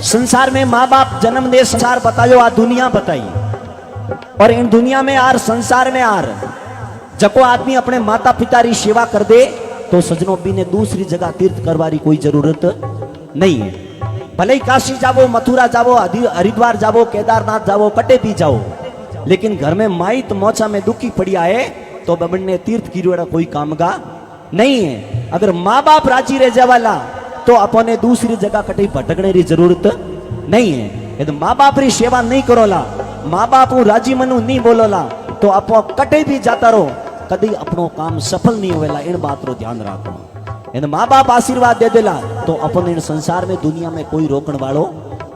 संसार में माँ बाप जन्म दे, संसार बतायो आ दुनिया बताई, और इन दुनिया में आर संसार में आर जको आदमी अपने माता पिता री सेवा कर दे तो सजनों भी ने दूसरी जगह तीर्थ करवारी कोई जरूरत नहीं है। भले ही काशी जावो, मथुरा जावो, हरिद्वार जावो, केदारनाथ जावो, कटे भी जाओ, लेकिन घर में माइत मोचा में दुखी पड़िया है तो बबन ने तीर्थ की कोई काम का नहीं है। अगर माँ बाप राजी रह जावाला तो अपने दूसरी जगह कटे भटकने की जरूरत नहीं है। यदि माँ बाप री सेवा नहीं करोला, माँ बाप राजी मनु नहीं बोलोला तो अपो कटे भी जाता रहो, कभी अपनो काम सफल नहीं होवेला। इन बात रो ध्यान रखो। यदि माँ बाप आशीर्वाद दे देला तो अपन इन संसार में दुनिया में कोई रोकने वालो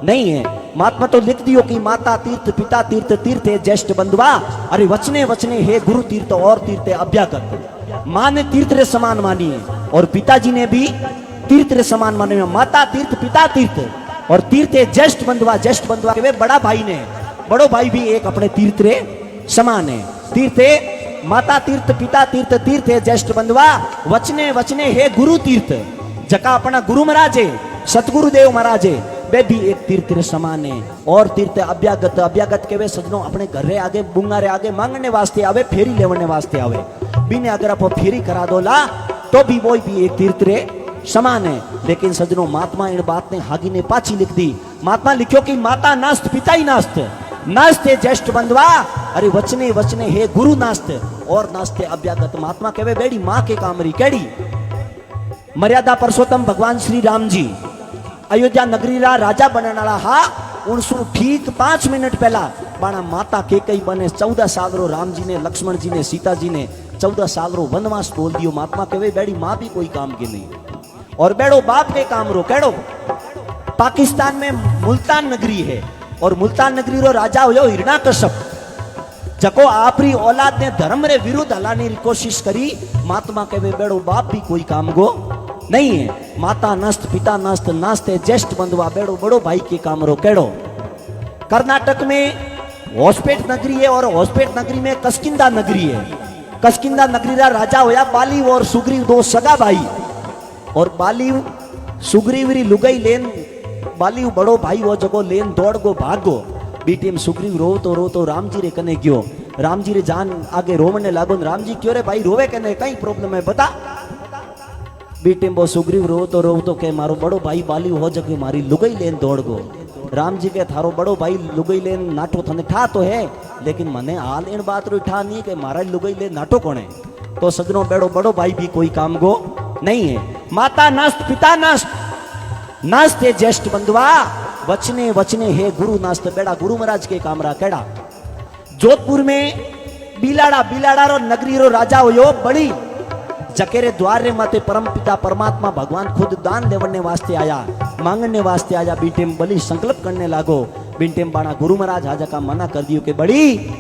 नहीं है। महात्मा तो लिख दियो कि माता तीर्थ, पिता तीर्थ, तीर्थ है ज्येष्ठ बंधुआ, अरे वचने वचने हे गुरु तीर्थ और तीर्थ अभ्यागत। माँ ने तीर्थ रे समान मानी है और पिताजी ने भी तीर्थ रे समान माने है। माता तीर्थ, पिता तीर्थ और तीर्थ है ज्येष्ठ बंधुआ। ज्येष्ठ बंधुआ के वे बड़ा भाई ने, बड़ो भाई भी एक अपने तीर्थ रे समान है। तीर्थ है माता तीर्थ, पिता तीर्थ, तीर्थ है ज्येष्ठ बंधुआ, वचने वचने हे गुरु तीर्थ। जका अपना गुरु महाराज है, सतगुरुदेव महाराज है, वे भी एक तीर्थ रे समान है। और तीर्थ अभ्यागत, अभ्यागत के वे सजनों अपने घर रे आगे, बुंगा रे आगे मांगने वास्ते आवे, फेरी लेवने वास्ते आवे। बिने अगर आप फेरी करा दोला तो भी वो भी एक तीर्थ रे समान है। लेकिन सजनों महात्मा इन बात ने हागी ने पाची लिख दी। महात्मा लिखो कि माता नास्त, पिता ही नास्त, नास्ते ज्येष्ठ बंधुआ, अरे वचने वचने हे गुरु नास्त और नास्ते अभ्यागत। महात्मा कहे बेड़ी माँ के कामरी केड़ी। मर्यादा पुरुषोत्तम भगवान श्री राम जी अयोध्या नगरी रा राजा बनने वाला हा, उनसु ठीक 5 मिनट पहला बाणा माता के कई बने 14 साल रो राम जी ने, लक्ष्मण जी ने, सीता जी ने 14 साल रो वनवास बोल दियो। महात्मा कहे बेड़ी माँ भी कोई काम की नहीं और बेड़ो बाप के काम रो केड़ो। पाकिस्तान में मुल्तान नगरी है और मुल्तान नगरी रो राजा हो हिरण्यकश्यप, जको आपरी औलाद ने धर्म रे विरुद्ध हलाने की कोशिश करी। महात्मा के वे बेड़ो बाप भी कोई काम गो नहीं है। माता नस्त, पिता नस्त, नास्ते ज्येष्ठ बंधुआ, बेड़ो बड़ो भाई के काम रो केड़ो। कर्नाटक में होस्पेट नगरी है और होस्पेट नगरी में कस्किंदा नगरी है। कस्किंदा नगरी रा राजा होया बाली और सुग्रीव, दो सगा भाई। और बाली सुग्रीव री लुगाई लेन, बाली बड़ो भाई वो जगो लेन दौड़ गो भाग गो। बीटीएम सुग्रीव रो तो राम जी रे कने गयो। राम जी रे जान आगे रोवने लागो। राम जी क्यों रे भाई रोवे कने, कई प्रॉब्लम है बता। बीटीएम वो सुग्रीव रो तो के मारो बड़ो भाई बाली हो जगे मारी लुगाई लेन दौड़ गो। राम जी के थारो बड़ो भाई लुगाई लेन नाटो थने ठा तो है, लेकिन मने हाल इन बात रो ठा नहीं के मारा लुगाई लेन नाटो कोने। तो सजनों बेड़ो बड़ो भाई भी कोई काम गो नहीं है। माता नस्त, पिता नस्त, नास्ते ज्येष्ठ बंधुआ, वचने वचने हे गुरु नास्त। बेड़ा गुरु महाराज के कामरा केड़ा। जोधपुर में बिलाड़ा रो नगरी रो राजा हो बड़ी, जकेरे द्वार रे माते परम पिता परमात्मा भगवान खुद दान देवने वास्ते आया, मांगने वास्ते आया। बीटेम बली संकल्प करने लागो। बीटेम बाणा गुरु महाराज आजा का मना कर दियो कि बड़ी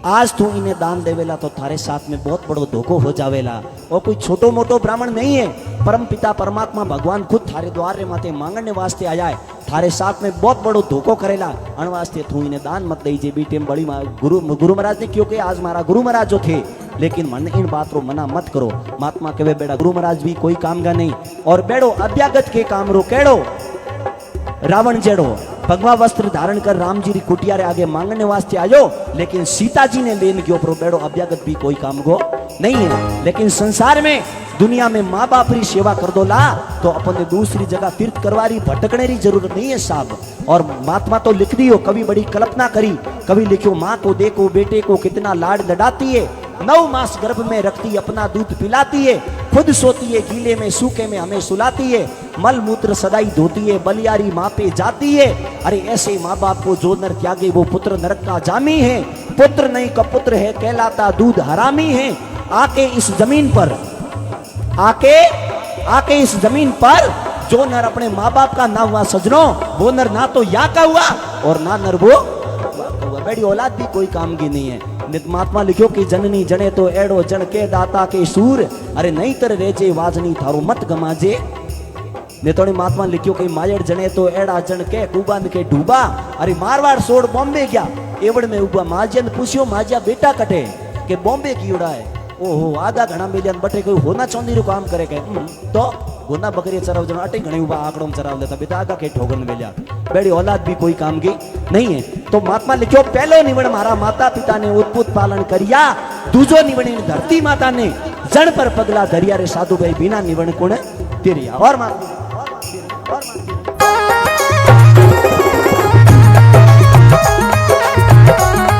आज तू इन्हें दान देवेला तो थारे साथ में बहुत बड़ो धोखो हो जावेला। और कोई छोटो मोटो ब्राह्मण नहीं है, परम पिता परमात्मा भगवान खुद थारे द्वार रे माते मांगने वास्ते आया है, थारे साथ में बहुत बड़ो धोखो करेला। अण वास्ते तू इन्हें दान मत दीजिए। बीटेम बड़ी गुरु महाराज ने क्योंकि आज मारा गुरु महाराज जो थे, लेकिन मन इन बात रो मना मत करो। महात्मा के बेड़ा गुरु महाराज भी कोई काम का नहीं। और बेड़ो अभ्यागत के काम रो केड़ो। रावण जेड़ो भगवा वस्त्र धारण कर राम जी री कुटिया रे आगे मांगने वास्ते आयो, लेकिन सीता जी ने लेन गयो। प्रो बेड़ो अभ्यागत भी कोई काम गो नहीं है। लेकिन संसार में दुनिया में माँ बाप री सेवा कर दो ला तो अपन ने दूसरी जगह तीर्थ करवारी भटकने की जरूरत नहीं है साहब। और महात्मा तो लिख दियो, कभी बड़ी कल्पना करी, कभी लिखो माँ को देखो बेटे को कितना लाड लडाती है, 9 मास गर्भ में रखती अपना दूध पिलाती है, खुद सोती है गीले में सूखे में हमें सुलाती है, मल मूत्र सदाई धोती है, बलियारी माँ पे जाती है। अरे ऐसे माँ बाप को जो नर त्यागे वो पुत्र नरक का जामी है। पुत्र नहीं कपुत्र है कहलाता दूध हरामी है। आके इस जमीन पर, आके इस जमीन पर जो नर अपने माँ बाप का ना हुआ सजनों, वो नर ना तो या का हुआ और ना नर वो हुआ। बेड़ी औलाद भी कोई काम की नहीं है। महात्मा लिखो कि जननी जने तो एड़ो जन के दाता के सूर, अरे नहीं तर रेजे वाजनी थारो मत गमाजे। नेतोड़ी महात्मा लिखो कि मायड़ जने तो एड़ा जन के कुबान के डूबा, अरे मारवाड़ सोड़ बॉम्बे गया एवड़ में उबा। माजियन पूछियो माजिया बेटा कटे के बॉम्बे की उड़ा है। ओहो आधा घना मिलियन बटे कोई होना चांदी रो काम करे के तो गोना बकरी चराव जण अटे घणी उबा आकड़ों चराव लेता बेटा आगा के ठोगन मिलिया बेड़ी औलाद भी कोई काम की नहीं है। तो महात्मा लिखो पहलो निवण मारा माता पिता ने उत्पुत पालन करिया, दूजो निवण धरती माता ने जण पर पगला धरिया रे साधु भाई बिना निवण कोण तिरिया। और माता